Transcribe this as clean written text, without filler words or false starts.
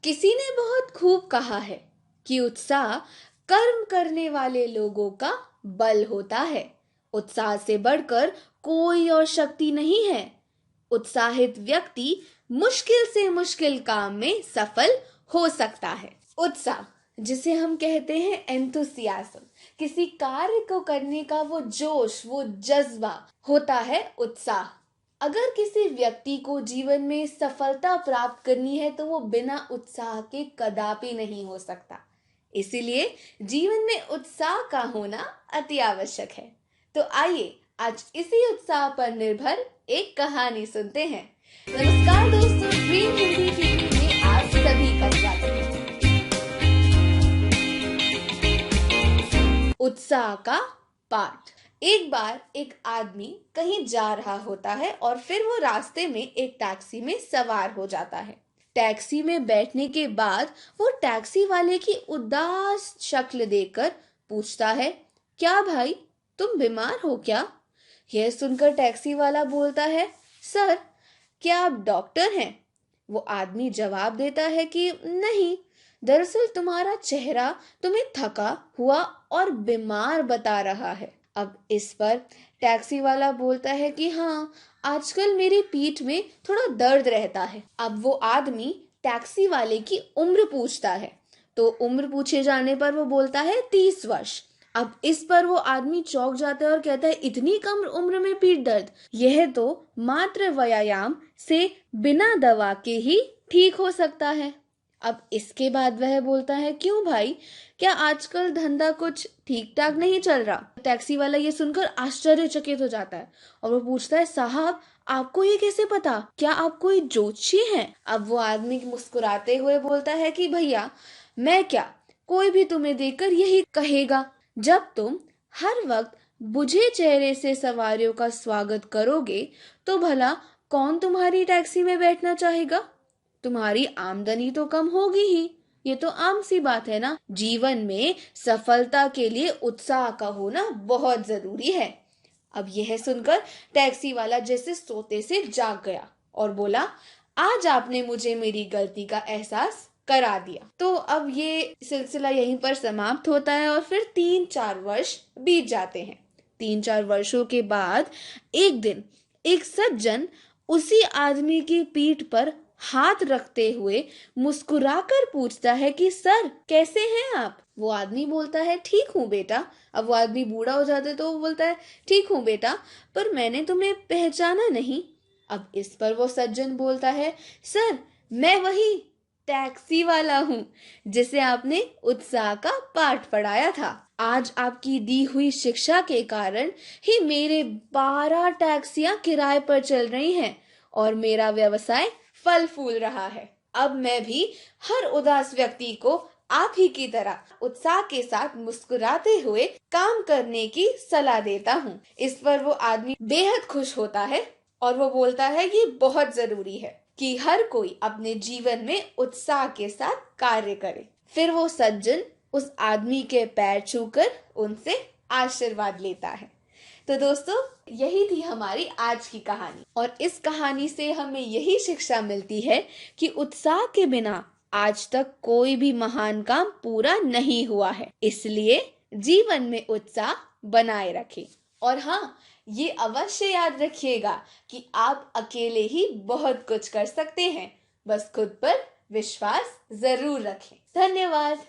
किसी ने बहुत खूब कहा है कि उत्साह कर्म करने वाले लोगों का बल होता है। उत्साह से बढ़कर कोई और शक्ति नहीं है। उत्साहित व्यक्ति मुश्किल से मुश्किल काम में सफल हो सकता है। उत्साह, जिसे हम कहते हैं एंथुसियाज्म, किसी कार्य को करने का वो जोश, वो जज्बा होता है उत्साह। अगर किसी व्यक्ति को जीवन में सफलता प्राप्त करनी है तो वो बिना उत्साह के कदापि नहीं हो सकता। इसीलिए जीवन में उत्साह का होना अति आवश्यक है। तो आइए आज इसी उत्साह पर निर्भर एक कहानी सुनते हैं। नमस्कार दोस्तों, ड्रीम हिंदी टीवी में आप सभी का स्वागत है। उत्साह का पाठ। एक बार एक आदमी कहीं जा रहा होता है और फिर वो रास्ते में एक टैक्सी में सवार हो जाता है। टैक्सी में बैठने के बाद वो टैक्सी वाले की उदास शक्ल देखकर पूछता है, क्या भाई, तुम बीमार हो क्या? यह सुनकर टैक्सी वाला बोलता है, सर, क्या आप डॉक्टर हैं? वो आदमी जवाब देता है कि नहीं, दरअसल तुम्हारा चेहरा तुम्हें थका हुआ और बीमार बता रहा है। अब इस पर टैक्सी वाला बोलता है कि हाँ, आजकल मेरी पीठ में थोड़ा दर्द रहता है। अब वो आदमी टैक्सी वाले की उम्र पूछता है, तो उम्र पूछे जाने पर वो बोलता है 30 वर्ष। अब इस पर वो आदमी चौंक जाता है और कहता है, इतनी कम उम्र में पीठ दर्द? यह तो मात्र व्यायाम से बिना दवा के ही ठीक हो सकता है। अब इसके बाद वह बोलता है, क्यों भाई, क्या आजकल धंधा कुछ ठीक ठाक नहीं चल रहा? टैक्सी वाला ये सुनकर आश्चर्यचकित हो जाता है और वो पूछता है, साहब, आपको ये कैसे पता? क्या आप कोई ज्योतिषी हैं? अब वो आदमी मुस्कुराते हुए बोलता है कि भैया, मैं क्या, कोई भी तुम्हें देखकर यही कहेगा। जब तुम हर वक्त बुझे चेहरे से सवारियों का स्वागत करोगे तो भला कौन तुम्हारी टैक्सी में बैठना चाहेगा? तुम्हारी आमदनी तो कम होगी ही, ये तो आम सी बात है ना। जीवन में सफलता के लिए उत्साह का होना बहुत जरूरी है। अब यह सुनकर टैक्सी वाला जैसे सोते से जाग गया और बोला, आज आपने मुझे मेरी गलती का एहसास करा दिया। तो अब ये सिलसिला यहीं पर समाप्त होता है और फिर 3-4 वर्ष बीत जाते हैं। 3-4 वर्षों के बाद एक दिन एक सज्जन उसी आदमी की पीठ पर हाथ रखते हुए मुस्कुराकर पूछता है कि सर, कैसे हैं आप? वो आदमी बोलता है, ठीक हूँ बेटा। अब वो आदमी बूढ़ा हो जाता है तो वो बोलता है, ठीक हूँ बेटा, पर मैंने तुम्हें पहचाना नहीं। अब इस पर वो सज्जन बोलता है, सर, मैं वही टैक्सी वाला हूँ जिसे आपने उत्साह का पाठ पढ़ाया था। आज आपकी दी हुई शिक्षा के कारण ही मेरे 12 टैक्सियां किराए पर चल रही हैं और मेरा व्यवसाय फल फूल रहा है। अब मैं भी हर उदास व्यक्ति को आप ही की तरह उत्साह के साथ मुस्कुराते हुए काम करने की सलाह देता हूँ। इस पर वो आदमी बेहद खुश होता है और वो बोलता है, ये बहुत जरूरी है कि हर कोई अपने जीवन में उत्साह के साथ कार्य करे। फिर वो सज्जन उस आदमी के पैर छूकर उनसे आशीर्वाद लेता है। तो दोस्तों, यही थी हमारी आज की कहानी और इस कहानी से हमें यही शिक्षा मिलती है कि उत्साह के बिना आज तक कोई भी महान काम पूरा नहीं हुआ है। इसलिए जीवन में उत्साह बनाए रखें और हाँ, ये अवश्य याद रखिएगा कि आप अकेले ही बहुत कुछ कर सकते हैं। बस खुद पर विश्वास जरूर रखें। धन्यवाद।